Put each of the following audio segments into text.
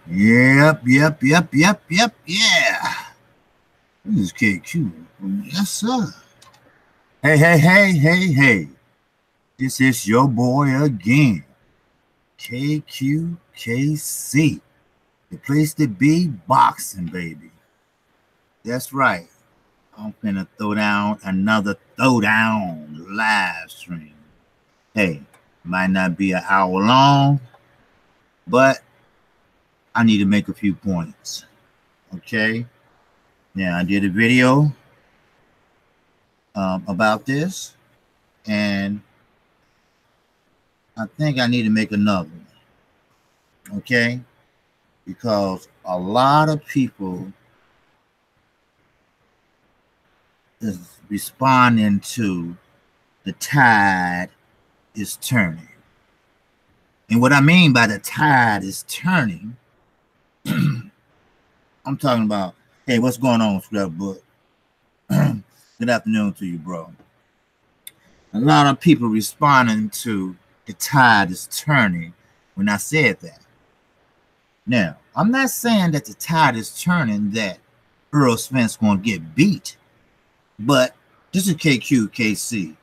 Yep. Yeah. This is KQ. Yes, sir. Hey. This is your boy again. KQKC. The place to be, boxing, baby. That's right. I'm finna throw down another throwdown live stream. Hey, might not be an hour long, but I need to make a few points. Okay? Now, I did a video about this, and I think I need to make another one. Okay? Because a lot of people is responding to the tide is turning. And what I mean by the tide is turning, I'm talking about, hey, what's going on, Scrapbook? Good afternoon to you, bro. A lot of people responding to the tide is turning when I said that. Now, I'm not saying that the tide is turning that Earl Spence going to get beat, but this is KQKC.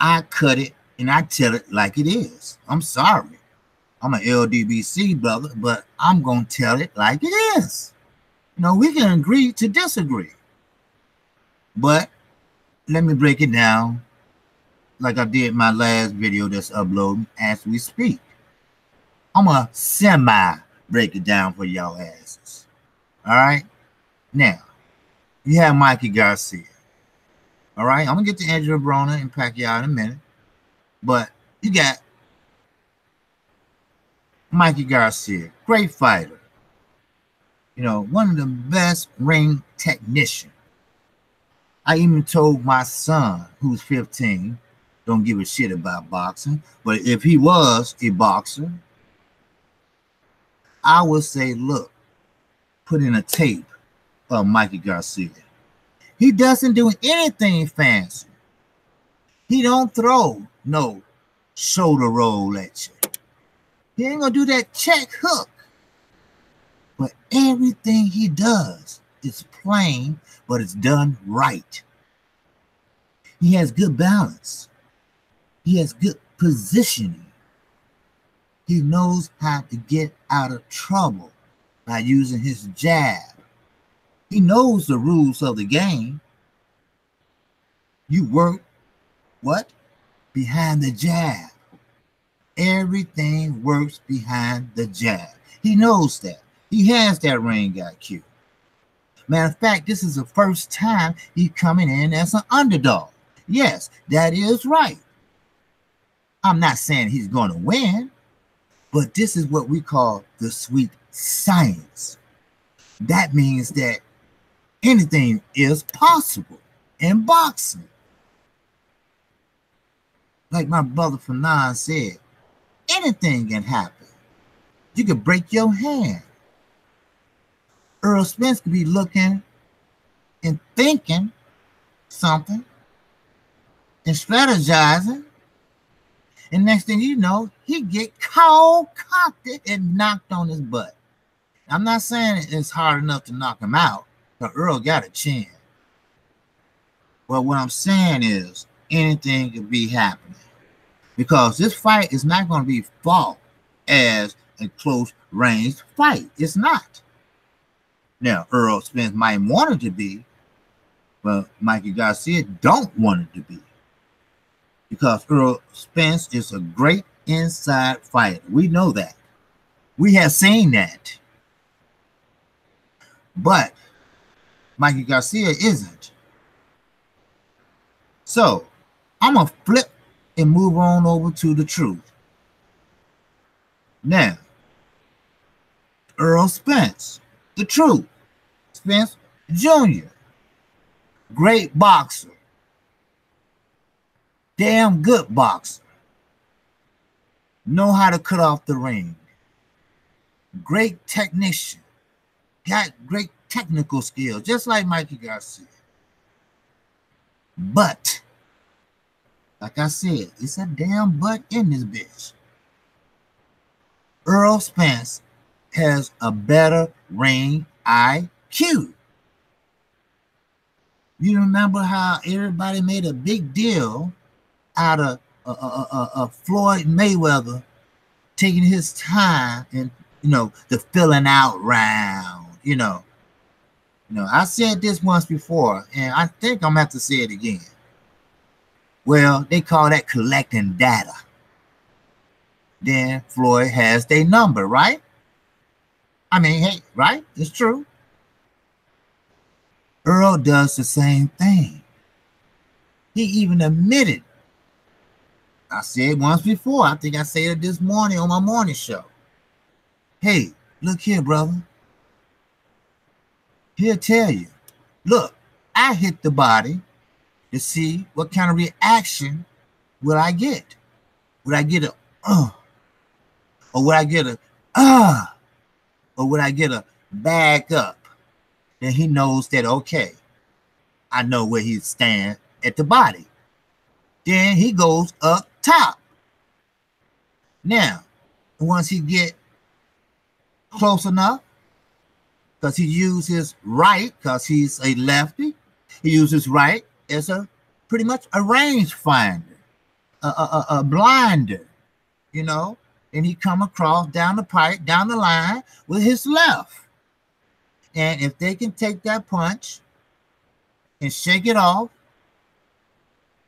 I cut it and I tell it like it is. I'm sorry. I'm an LDBC brother, but I'm going to tell it like it is. You know, we can agree to disagree. But let me break it down like I did my last video that's uploading as we speak. I'm going to semi-break it down for y'all asses. All right? Now, you have Mikey Garcia. All right? I'm going to get to Andrew Broner and Pacquiao in a minute. But you got Mikey Garcia, great fighter. You know, one of the best ring technicians. I even told my son, who's 15, don't give a shit about boxing. But if he was a boxer, I would say, look, put in a tape of Mikey Garcia. He doesn't do anything fancy. He don't throw no shoulder roll at you. He ain't gonna do that check hook. But everything he does is plain, but it's done right. He has good balance. He has good positioning. He knows how to get out of trouble by using his jab. He knows the rules of the game. You work what? Behind the jab. Everything works behind the jab. He knows that. He has that ring IQ. Matter of fact, this is the first time he's coming in as an underdog. Yes, that is right. I'm not saying he's going to win, but this is what we call the sweet science. That means that anything is possible in boxing. Like my brother Fanon said, anything can happen. You could break your hand. Earl Spence could be looking and thinking something and strategizing. And next thing you know, he get cocked and knocked on his butt. I'm not saying it's hard enough to knock him out, but Earl got a chin. Well, what I'm saying is anything could be happening. Because this fight is not going to be fought as a close range fight. It's not. Now, Earl Spence might want it to be, but Mikey Garcia don't want it to be. Because Earl Spence is a great inside fighter. We know that. We have seen that. But Mikey Garcia isn't. So, I'm going to flip and move on over to the truth. Now, Earl Spence, the truth. Spence Jr., great boxer. Damn good boxer. Know how to cut off the ring. Great technician. Got great technical skills, just like Mikey Garcia. But, like I said, it's a damn butt in this bitch. Earl Spence has a better ring IQ. You remember how everybody made a big deal out of Floyd Mayweather taking his time and, the filling out round, I said this once before, and I think I'm gonna have to say it again. Well, they call that collecting data. Then Floyd has their number, right? I mean, hey, right? It's true. Earl does the same thing. He even admitted. I said once before, I think I said it this morning on my morning show. Hey, look here, brother. He'll tell you, look, I hit the body to see what kind of reaction will I get. Would I get a or would I get a or would I get a back up? Then he knows that, okay, I know where he stands at the body. Then he goes up top. Now, once he get close enough, because he uses his right, because he's a lefty, he uses right as a pretty much a range finder, a blinder, and he come across down the pipe, down the line with his left. And if they can take that punch and shake it off,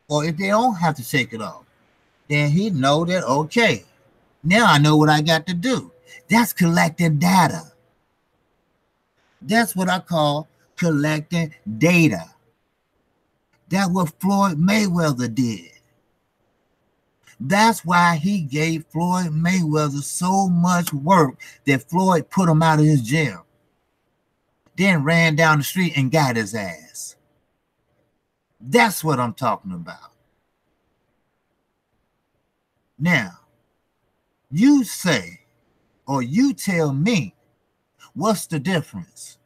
or if they don't have to shake it off, then he know that, okay, now I know what I got to do. That's collecting data. That's what I call collecting data. That's what Floyd Mayweather did. That's why he gave Floyd Mayweather so much work that Floyd put him out of his jail. Then ran down the street and got his ass. That's what I'm talking about. Now, you say, or you tell me, what's the difference?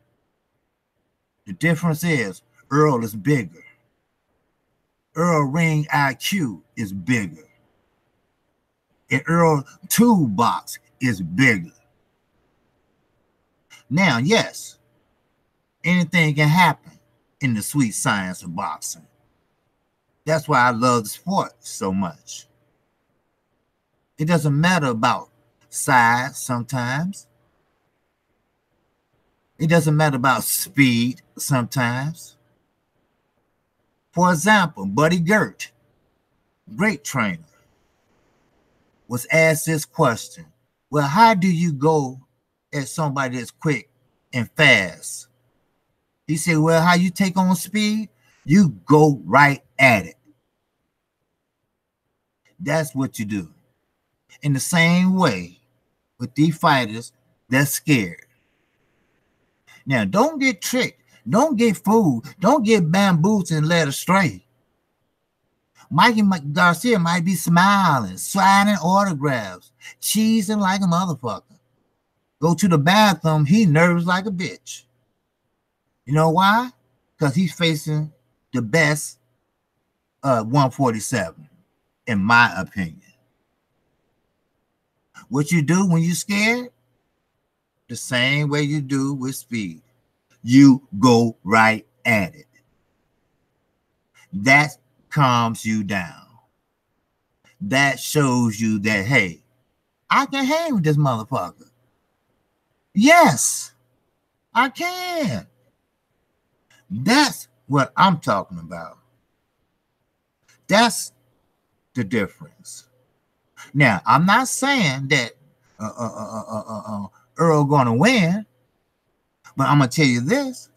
The difference is Earl is bigger. Earl ring IQ is bigger. And Earl toolbox is bigger. Now, yes, anything can happen in the sweet science of boxing. That's why I love the sport so much. It doesn't matter about size sometimes. It doesn't matter about speed sometimes. For example, Buddy Gert, great trainer, was asked this question. Well, how do you go at somebody that's quick and fast? He said, well, how you take on speed? You go right at it. That's what you do. In the same way with these fighters that's scared. Now, don't get tricked. Don't get fooled. Don't get bamboozled and led astray. Mikey Garcia might be smiling, signing autographs, cheesing like a motherfucker. Go to the bathroom, he nervous like a bitch. You know why? Because he's facing the best 147, in my opinion. What you do when you're scared? The same way you do with speed. You go right at it. That calms you down. That shows you that, hey, I can hang with this motherfucker. Yes, I can. That's what I'm talking about. That's the difference. Now, I'm not saying that Earl gonna win, but I'm gonna tell you this: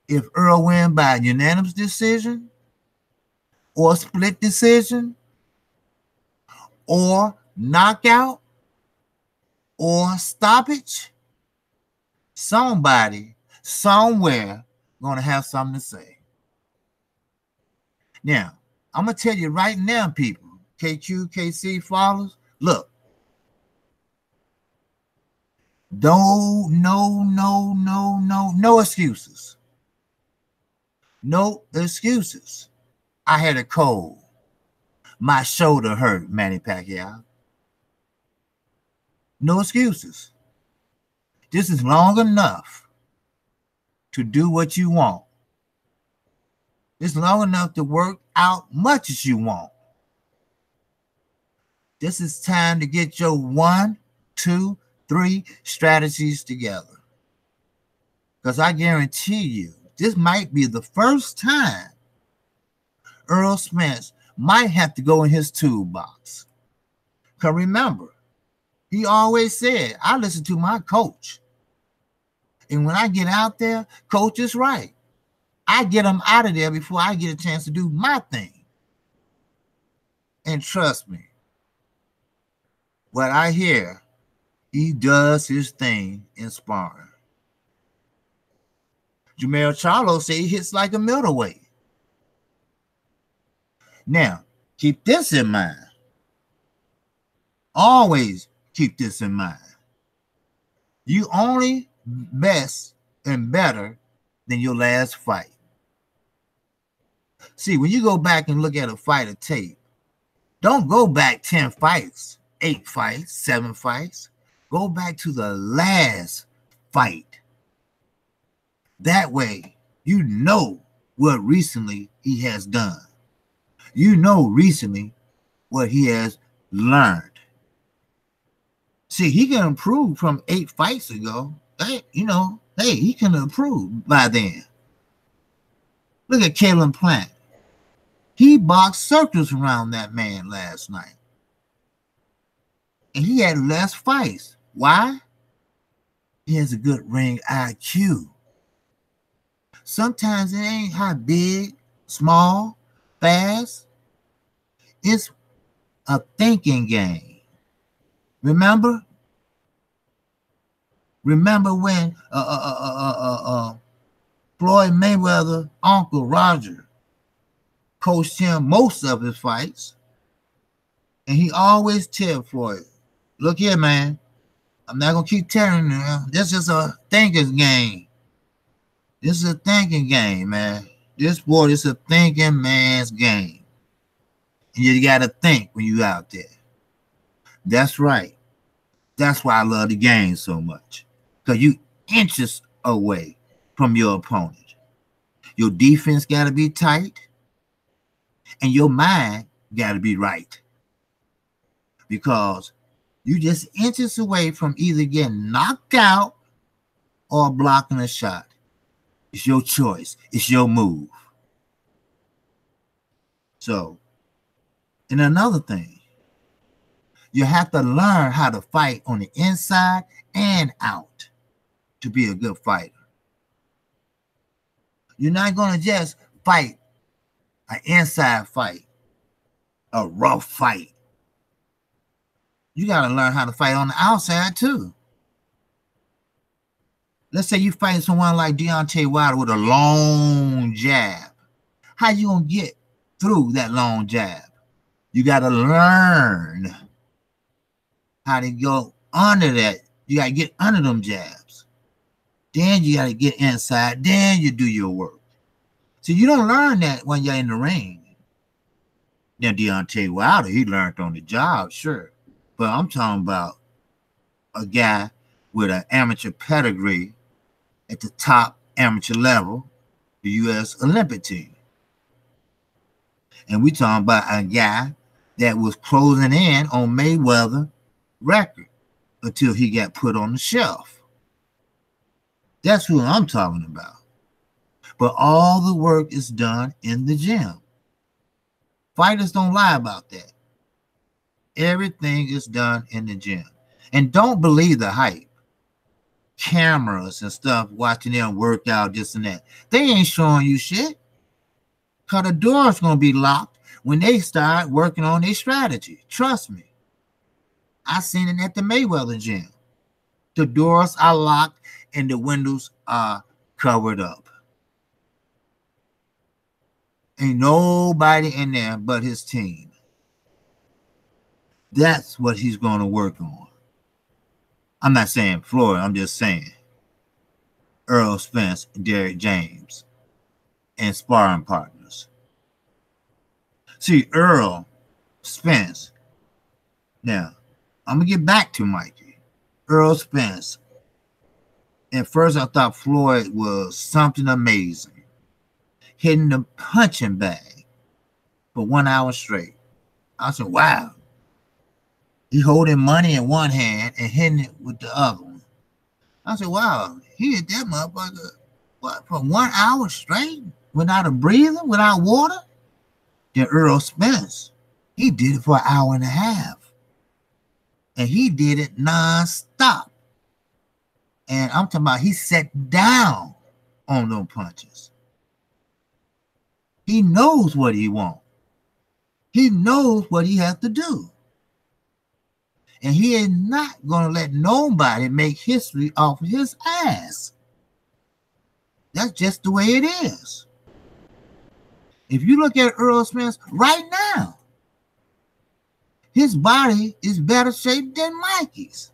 if Earl win by unanimous decision, or split decision, or knockout, or stoppage, somebody somewhere gonna have something to say. Now, I'm gonna tell you right now, people, KQKC followers, look. No excuses. No excuses. I had a cold. My shoulder hurt, Manny Pacquiao. No excuses. This is long enough to do what you want. It's long enough to work out much as you want. This is time to get your 1, 2, 3 strategies together. Because I guarantee you, this might be the first time Earl Spence might have to go in his toolbox. Because remember, he always said, I listen to my coach. And when I get out there, coach is right. I get him out of there before I get a chance to do my thing. And trust me, what I hear, he does his thing in sparring. Jermell Charlo said he hits like a middleweight. Now, keep this in mind. Always keep this in mind. You only best and better than your last fight. See, when you go back and look at a fighter tape, don't go back 10 fights, 8 fights, 7 fights. Go back to the last fight. That way, you know what recently he has done. You know recently what he has learned. See, he can improve from 8 fights ago. Hey, he can improve by then. Look at Caleb Plant. He boxed circles around that man last night. And he had less fights. Why? He has a good ring IQ. Sometimes it ain't how big, small, fast. It's a thinking game. Remember? Remember when Floyd Mayweather, Uncle Roger, coached him most of his fights. And he always tell Floyd, look here, man, I'm not going to keep telling you. This is a thinking game. This is a thinking game, man. This sport is a thinking man's game. And you got to think when you out there. That's right. That's why I love the game so much. Because you inches away from your opponent. Your defense got to be tight. And your mind got to be right. Because you just inches away from either getting knocked out or blocking a shot. It's your choice. It's your move. So, and another thing, you have to learn how to fight on the inside and out to be a good fighter. You're not going to just fight an inside fight, a rough fight. You got to learn how to fight on the outside too. Let's say you fight someone like Deontay Wilder with a long jab. How you going to get through that long jab? You got to learn how to go under that. You got to get under them jabs. Then you got to get inside. Then you do your work. So you don't learn that when you're in the ring. Now, Deontay Wilder, he learned on the job, sure. But I'm talking about a guy with an amateur pedigree at the top amateur level, the U.S. Olympic team. And we talking about a guy that was closing in on Mayweather record until he got put on the shelf. That's who I'm talking about. But all the work is done in the gym. Fighters don't lie about that. Everything is done in the gym. And don't believe the hype. Cameras and stuff watching them work out, this and that. They ain't showing you shit. Because the door's going to be locked when they start working on their strategy. Trust me. I seen it at the Mayweather gym. The doors are locked and the windows are covered up. Ain't nobody in there but his team. That's what he's going to work on. I'm not saying Floyd, I'm just saying Earl Spence, Derrick James, and sparring partners. See, Earl Spence. Now, I'm going to get back to Mikey. Earl Spence At first, I thought Floyd was something amazing, hitting the punching bag for 1 hour straight. I said, wow. He holding money in one hand and hitting it with the other one. I said, wow, he hit that motherfucker what, for 1 hour straight without a breathing, without water? Then Earl Spence, he did it for an hour and a half. And he did it non-stop. And I'm talking about he sat down on those punches. He knows what he wants. He knows what he has to do. And he is not going to let nobody make history off of his ass. That's just the way it is. If you look at Earl Spence right now, his body is better shaped than Mikey's.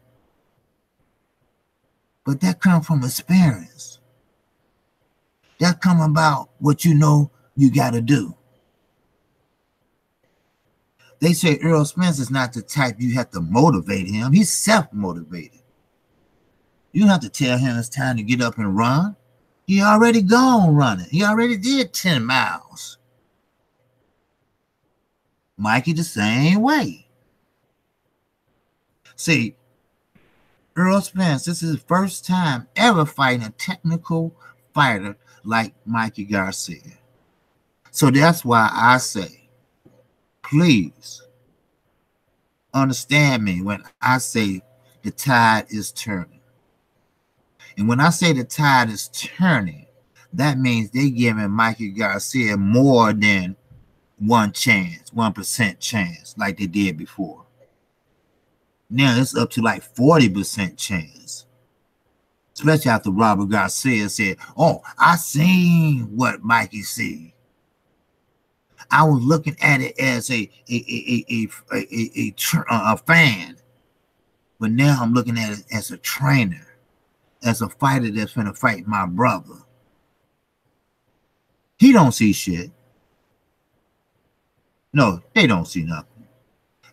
But that comes from experience. That comes about what you know you got to do. They say Earl Spence is not the type you have to motivate him. He's self-motivated. You don't have to tell him it's time to get up and run. He already gone running. He already did 10 miles. Mikey the same way. See, Earl Spence, this is his first time ever fighting a technical fighter like Mikey Garcia. So that's why I say, please understand me when I say the tide is turning. And when I say the tide is turning, that means they're giving Mikey Garcia more than 1% chance, like they did before. Now it's up to like 40% chance. Especially after Robert Garcia said, oh, I seen what Mikey see. I was looking at it as a fan, but now I'm looking at it as a trainer, as a fighter that's going to fight my brother. He don't see shit. No, they don't see nothing.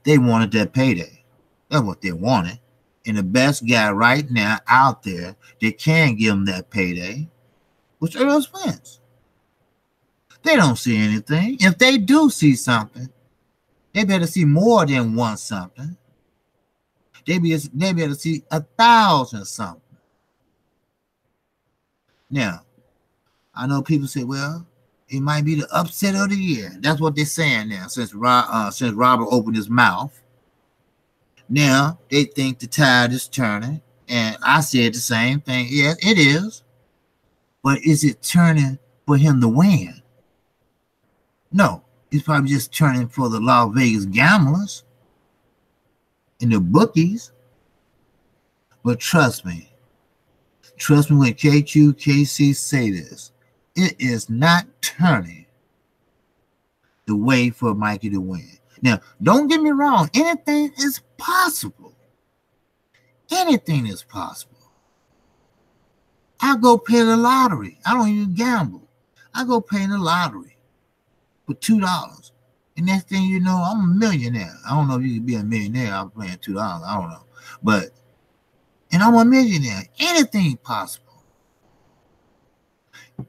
They wanted that payday. That's what they wanted. And the best guy right now out there that can give them that payday was Earl Spence. They don't see anything. If they do see something, they better see more than one something. They better see 1,000 something. Now, I know people say, well, it might be the upset of the year. That's what they're saying now, since Robert opened his mouth. Now, they think the tide is turning. And I said the same thing. Yes, it is. But is it turning for him to win? No, it's probably just turning for the Las Vegas gamblers and the bookies. But trust me when KQKC say this, it is not turning the way for Mikey to win. Now, don't get me wrong, anything is possible. Anything is possible. I go pay the lottery. I don't even gamble. I go pay the lottery for $2. And next thing you know, I'm a millionaire. I don't know if you can be a millionaire. I'm playing $2. I don't know. And I'm a millionaire. Anything possible.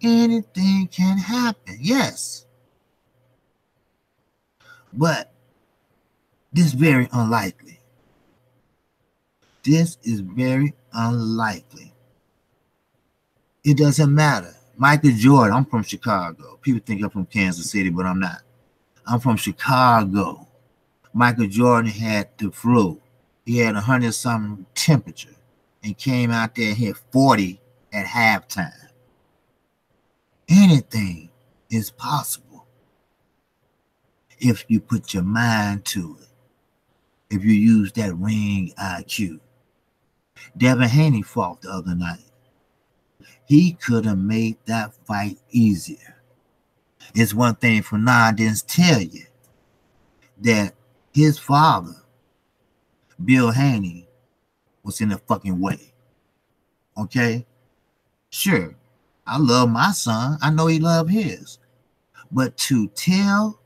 Anything can happen. Yes. But this is very unlikely. This is very unlikely. It doesn't matter. Michael Jordan, I'm from Chicago. People think I'm from Kansas City, but I'm not. I'm from Chicago. Michael Jordan had the flu. He had 100-something temperature and came out there and hit 40 at halftime. Anything is possible if you put your mind to it. If you use that ring IQ. Devin Haney fought the other night. He could have made that fight easier. It's one thing Fernand didn't tell you, that his father, Bill Haney, was in the fucking way. Okay? Sure, I love my son. I know he loved his. But to tell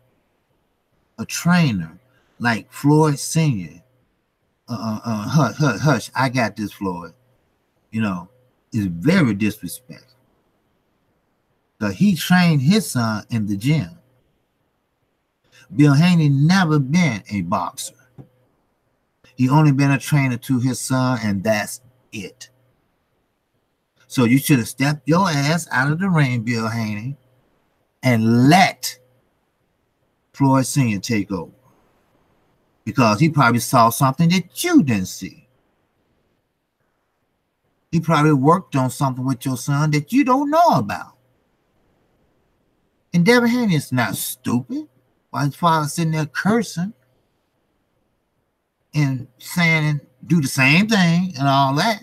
a trainer like Floyd Sr., hush, I got this, Floyd. You know, is very disrespectful. Because he trained his son in the gym. Bill Haney never been a boxer. He only been a trainer to his son, and that's it. So you should have stepped your ass out of the ring, Bill Haney, and let Floyd Sr. take over. Because he probably saw something that you didn't see. He probably worked on something with your son that you don't know about. And Devin Haney is not stupid. While his father's sitting there cursing and saying and do the same thing and all that,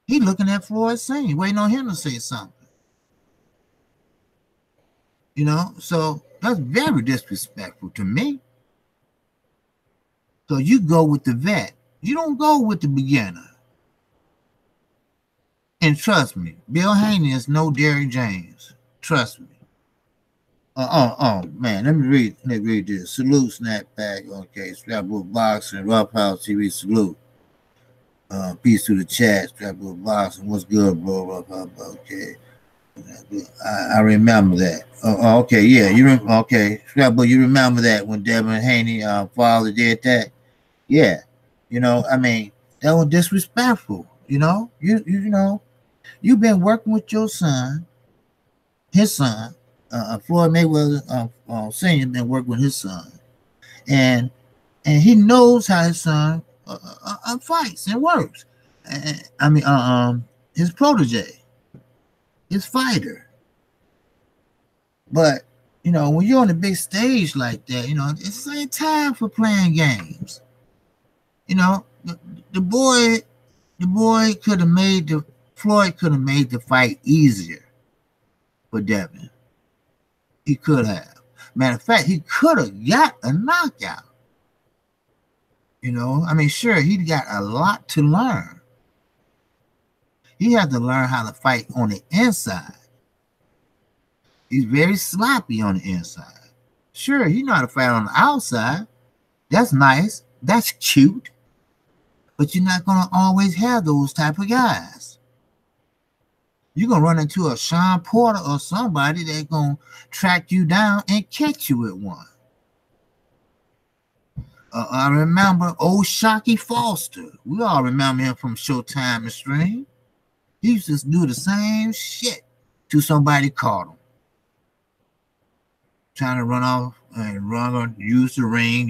he looking at Floyd Sr., waiting on him to say something. You know, so that's very disrespectful to me. So you go with the vet. You don't go with the beginner. And trust me, Bill Haney is no Derrick James. Trust me. Man, let me read this. Salute, Snapback. Okay, Strapbook Boxing, Rough House TV, salute. Peace to the chat, Strapbook Boxing. What's good, bro? Rough House, okay. I remember that. Okay, yeah, okay. Strapbook, you remember that when Devin Haney father did that? Yeah. You know, I mean, that was disrespectful. You know, you know, you've been working with your son, his son. Floyd Mayweather Sr. been working with his son, and he knows how his son fights and works. I mean, his protege, his fighter. But you know, when you're on a big stage like that, you know, it's ain't time for playing games. You know, the boy could have made Floyd could have made the fight easier for Devin. He could have. Matter of fact, he could have got a knockout. You know, I mean, sure, he got a lot to learn. He had to learn how to fight on the inside. He's very sloppy on the inside. Sure, he know how to fight on the outside. That's nice. That's cute. But you're not going to always have those type of guys. You're going to run into a Sean Porter or somebody that's going to track you down and catch you with one. I remember old Shockey Foster. We all remember him from Showtime and Stream. He used to do the same shit till somebody caught him. Trying to run off and use the ring.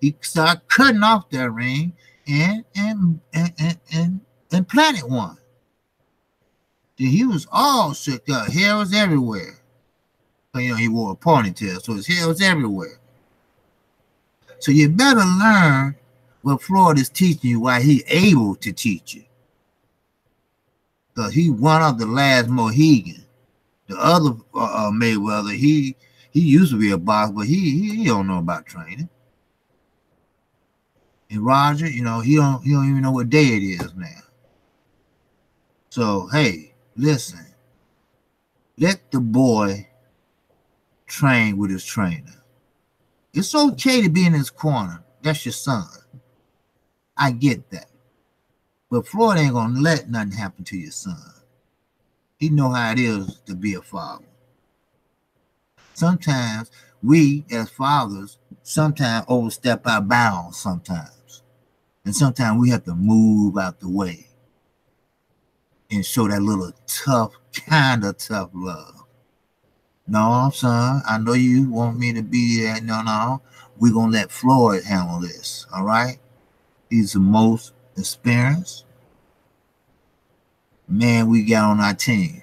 He started cutting off that ring and planted one. He was all shook up. Hair was everywhere. But, you know, he wore a ponytail, so his hair was everywhere. So you better learn what Floyd is teaching you while he's able to teach you. Because he one of the last Mohegan. The other Mayweather, he used to be a boxer, but he don't know about training. And Roger, you know, he don't even know what day it is now. So hey, listen, let the boy train with his trainer. It's okay to be in his corner. That's your son. I get that. But Floyd ain't gonna let nothing happen to your son. He know how it is to be a father. Sometimes we as fathers sometimes overstep our bounds sometimes. And sometimes we have to move out the way and show that little tough, kind of tough love. No, son, I know you want me to be there. No. We're going to let Floyd handle this, all right? He's the most experienced man we got on our team.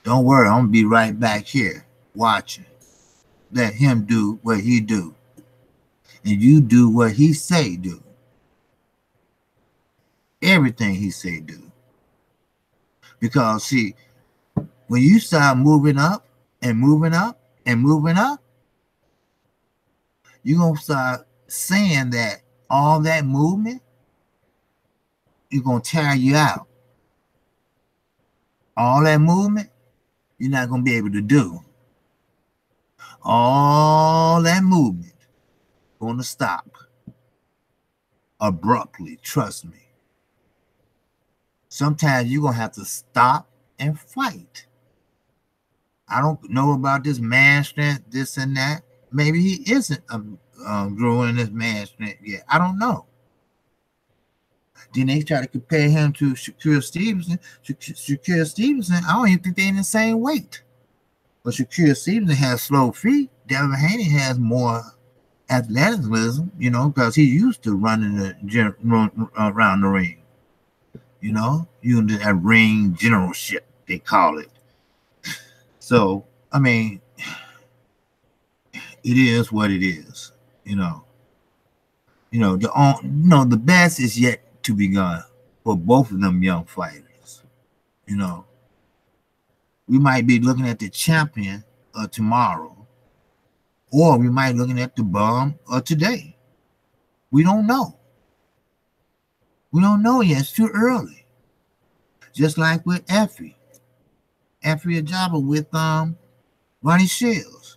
Don't worry, I'm going to be right back here watching. Let him do what he do. And you do what he say do. Everything he say do. Because, see, when you start moving up and moving up and moving up, you're going to start saying that all that movement is going to tire you out. All that movement, you're not going to be able to do. All that movement going to stop abruptly, trust me. sometimes you're going to have to stop and fight. I don't know about this man strength, this and that. Maybe he isn't growing his man strength yet. I don't know. Then they try to compare him to Shakur Stevenson. Shakur Stevenson, I don't even think they're in the same weight. But Shakur Stevenson has slow feet. Devin Haney has more athleticism, you know, because he used to running around the ring. You know, that ring generalship, they call it. So, I mean, it is what it is, you know. The best is yet to be gone for both of them young fighters. You know, we might be looking at the champion of tomorrow, or we might be looking at the bum of today. We don't know. We don't know yet. It's too early. Just like with Effie Ajaba with Ronnie Shields.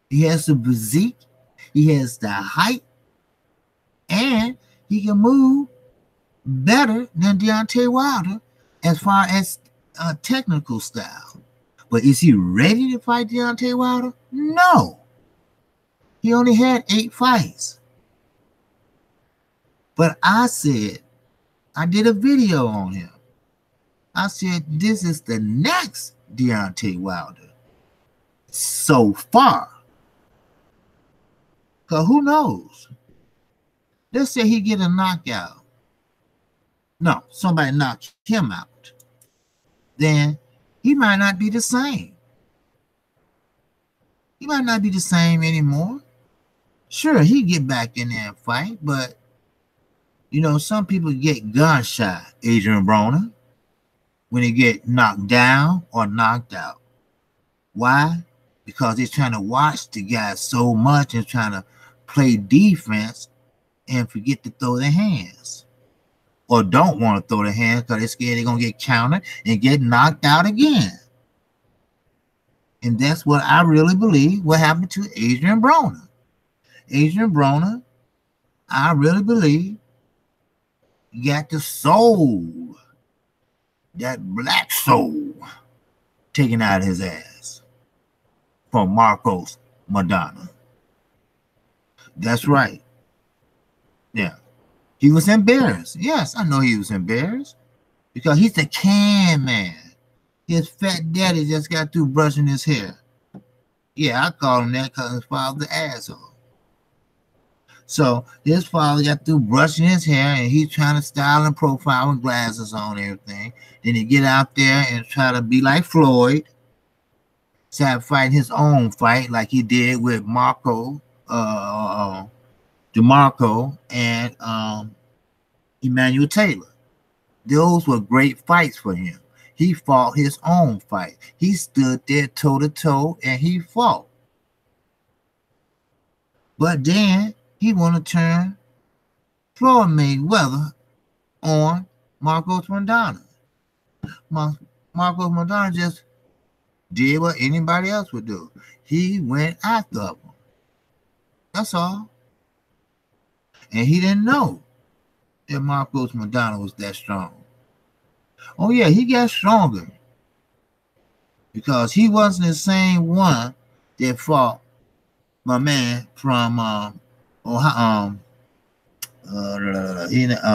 He has the physique, he has the height, and he can move better than Deontay Wilder as far as technical style. But is he ready to fight Deontay Wilder? No. He only had 8 fights. But I did a video on him. I said, this is the next Deontay Wilder so far. Because who knows? Let's say he get a knockout. No, somebody knocks him out. Then he might not be the same. He might not be the same anymore. Sure, he get back in there and fight, but, you know, some people get gun-shy, Adrian Broner, when they get knocked down or knocked out. Why? Because they're trying to watch the guy so much and trying to play defense and forget to throw their hands. Or don't want to throw their hands because they're scared they're going to get countered and get knocked out again. And that's what I really believe what happened to Adrian Broner. Adrian Broner, I really believe, got the soul, that black soul, taken out of his ass from Marcos Maidana. That's right. Yeah. He was embarrassed. Yes, I know he was embarrassed because he's the can man. His fat daddy just got through brushing his hair. Yeah, I call him that because his father's an asshole. So his father got through brushing his hair and he's trying to style and profile with glasses on and everything. Then he get out there and try to be like Floyd. Start fighting his own fight like he did with DeMarco and Emmanuel Taylor. Those were great fights for him. He fought his own fight. He stood there toe-to-toe and he fought. But then he want to turn Floyd Mayweather on Marcos Maidana. Marcos Maidana just did what anybody else would do. He went after them. That's all. And he didn't know that Marcos Maidana was that strong. Oh, yeah, he got stronger because he wasn't the same one that fought my man from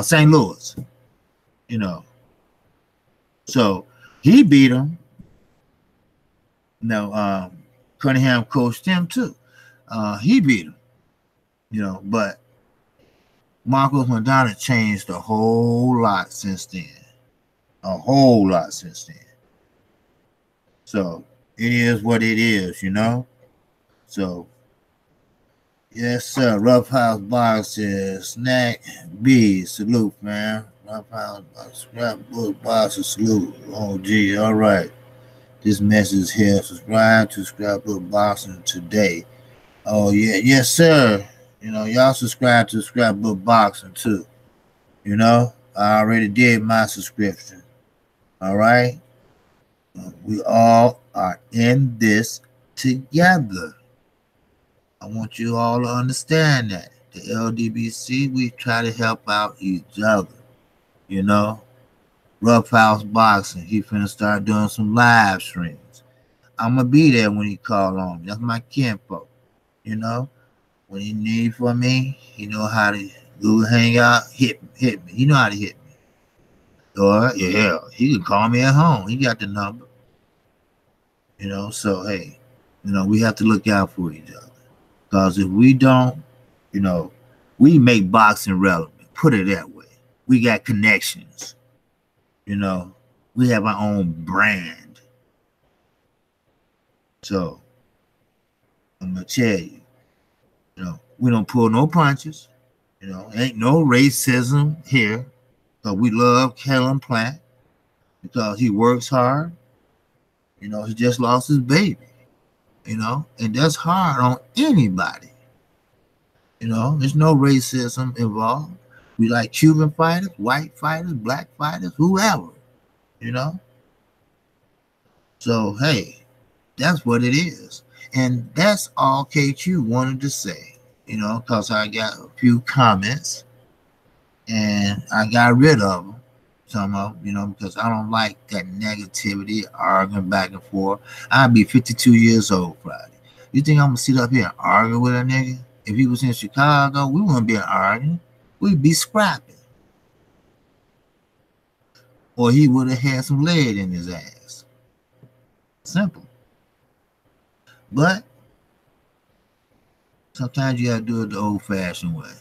St. Louis, you know. So he beat him. No, Cunningham coached him too. He beat him, you know, but Marcos Maidana changed a whole lot since then. A whole lot since then. So it is what it is, you know. So yes, sir. Rough House Boxes, Snack B, salute, man. Rough House Scrapbook Boxes, salute. Oh, gee, all right. This message here. Subscribe to Scrapbook Boxing today. Oh yeah, yes, sir. You know, y'all subscribe to Scrapbook Boxing too. You know, I already did my subscription. All right. We all are in this together. I want you all to understand that. The LDBC, we try to help out each other, you know. Rough House Boxing. He finna start doing some live streams. I'm gonna be there when he call on me. That's my kinfolk. You know, when he need for me, he know how to go hang out, hit me. He know how to hit me. Or yeah, he can call me at home. He got the number. You know, so hey, we have to look out for each other. Because if we don't, you know, we make boxing relevant. Put it that way. We got connections. You know, we have our own brand. So I'm gonna tell you, we don't pull no punches. Ain't no racism here. Because we love Kellen Plant because he works hard. He just lost his baby. And that's hard on anybody. There's no racism involved. We like Cuban fighters, white fighters, black fighters, whoever. So hey, that's what it is. And that's all KQ wanted to say, because I got a few comments and I got rid of them. Some of them, because I don't like that negativity, arguing back and forth. I'll be 52 years old Friday. You think I'm going to sit up here and argue with a nigga? If he was in Chicago, we wouldn't be arguing. We'd be scrapping. Or he would have had some lead in his ass. Simple. But sometimes you got to do it the old-fashioned way.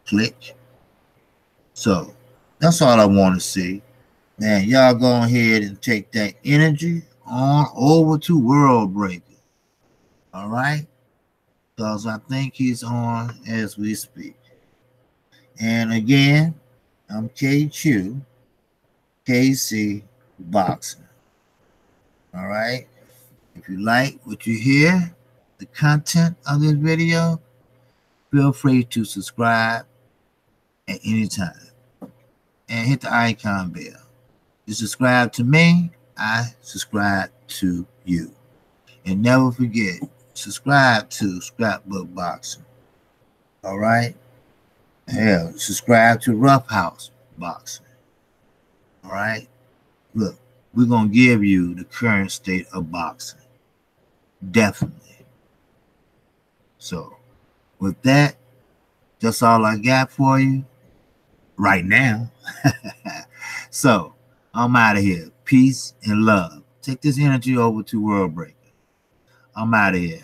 Click. So that's all I want to see. Man, y'all go ahead and take that energy on over to World Breaker. All right? Because I think he's on as we speak. And again, I'm KQKC Boxing. All right? If you like what you hear, the content of this video, feel free to subscribe at any time. And hit the icon bell. You subscribe to me, I subscribe to you. And never forget, subscribe to Scrapbook Boxing. All right? Hell, subscribe to Rough House Boxing. All right? Look, we're going to give you the current state of boxing. Definitely. So, with that, that's all I got for you right now. So, I'm out of here. Peace and love. Take this energy over to World Breaker. I'm out of here.